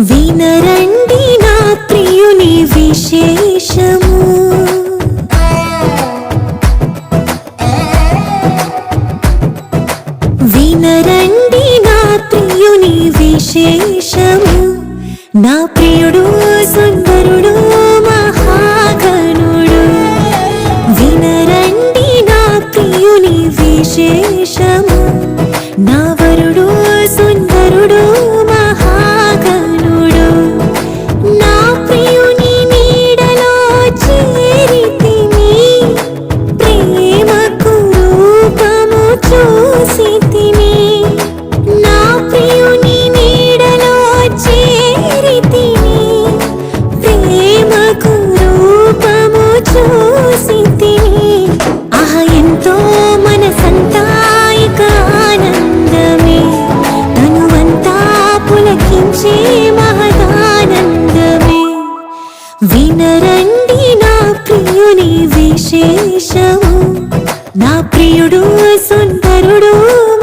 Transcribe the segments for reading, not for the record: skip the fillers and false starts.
వినరండి నా ప్రియుని విశేషము, వినరండి నా ప్రియుని విశేషము. నా ప్రియుడు సుందరుడు మహాగణుడు, వినరండి నా ప్రియుని విశేషము. నా వరుడు సుందరుడు మహాగణుడు, నా ప్రియుని నీడలో చేరితిని, ప్రేమకు రూపము చూసితిని. నా ప్రియుని నీడలో చేరితిని, ప్రేమకు రూపము చూసితిని. ఆహా ఎంతో మనసంతా ఇక ఆనందమే, తనువంతా పులకించే మహదానందమే. వినరండి నా ప్రియుని విశేషము, నా ప్రియుడు సుందరుడు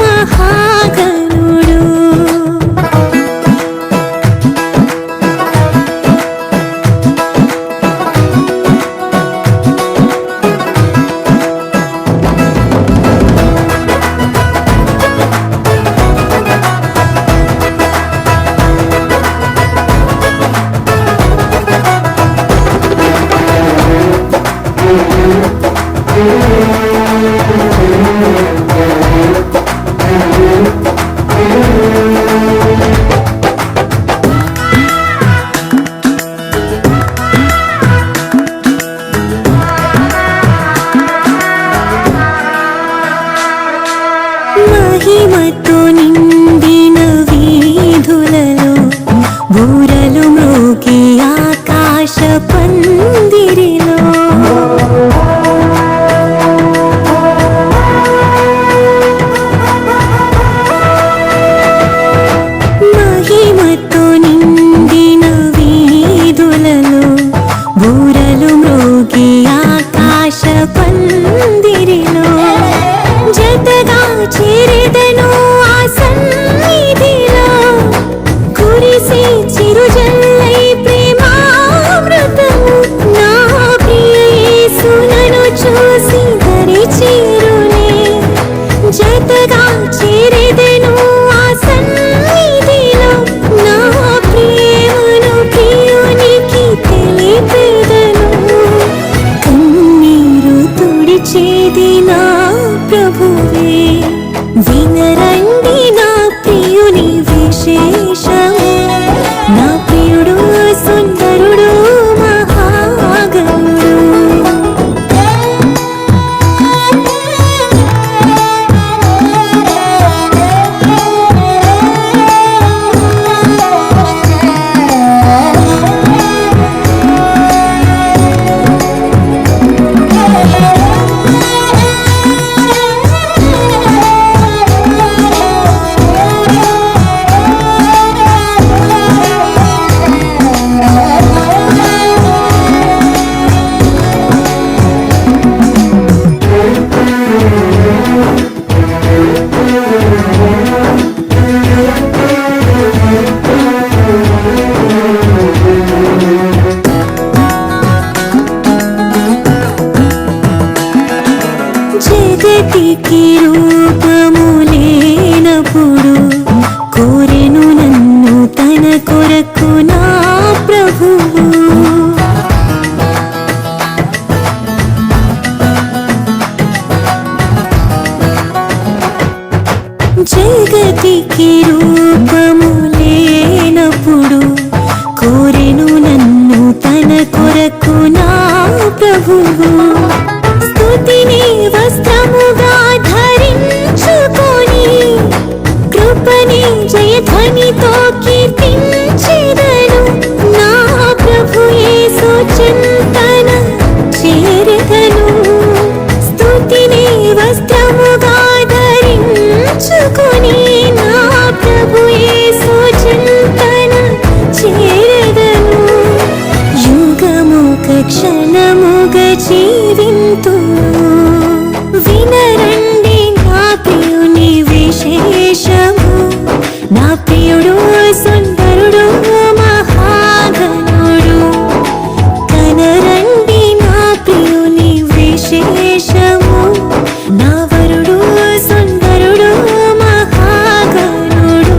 మహాగణుడు. మహిమతో నిండిన వీధులలో బూరలు మ్రోగి ఆకాశ పందిరిలో, మహిమతో నిండిన వీధులలో బూరలు మ్రోగి ఆకాశ పందిరిలో, జతగా చేరెదను ఆ సన్నిధిలో, కురిసే చిరుజల్లై ప్రేమామృతము. నా ప్రియ యేసు నన్ను చూసి దరి చేరునే, జతగా చేరెదను ఆ సన్నిధిలో, నా ప్రేమను ప్రియునికి తెలిపెదను. కన్నీరు తుడిచేది నా ప్రభువే, వినరండి నా ప్రియుని విశేషము, నా ప్రియుడు సుందరుడు మహాగణుడు. జగతికి రూపము లేనప్పుడు కోరెను నన్ను తన కొరకు నా ప్రభువు. జగతికి రూపము లేనప్పుడు కోరెను నన్ను తన కొరకు నా ప్రభువు. స్తుతిని వస్త్రముగా ధరించుకొని, కృపని జయధ్వనితో కీర్తించెదను. నా ప్రభు యేసు చింతన చేరెదను, స్తుతిని వస్త్రముగా ధరించుకొని, నా ప్రభు యేసు రూపము నా వరుడు సుందరుడు మహాగణుడు.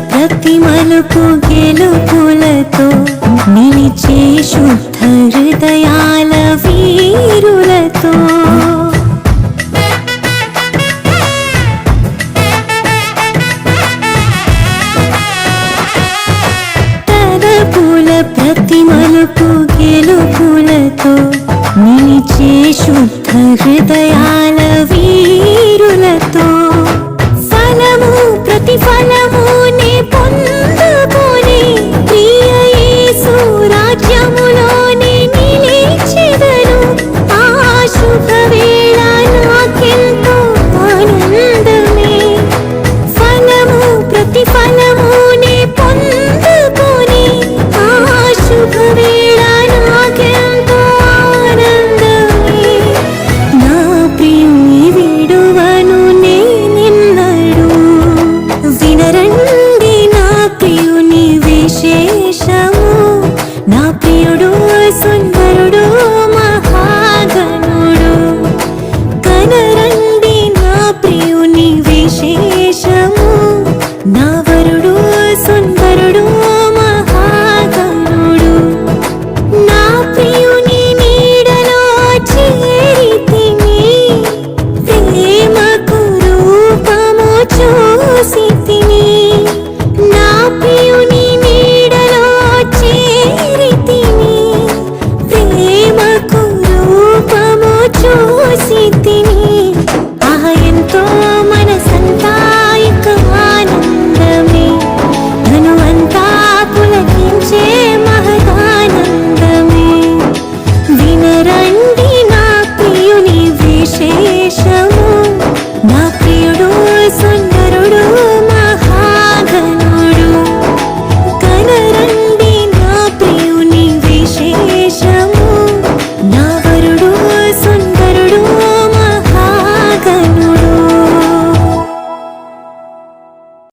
ప్రతి మలుపు గెలుపులతో నిలిచే శుద్ధ హృదయాల వీరులతో తలపుల ప్రతి మలుపు గెలుపులతో నిలిచే శుద్ధ హృదయాల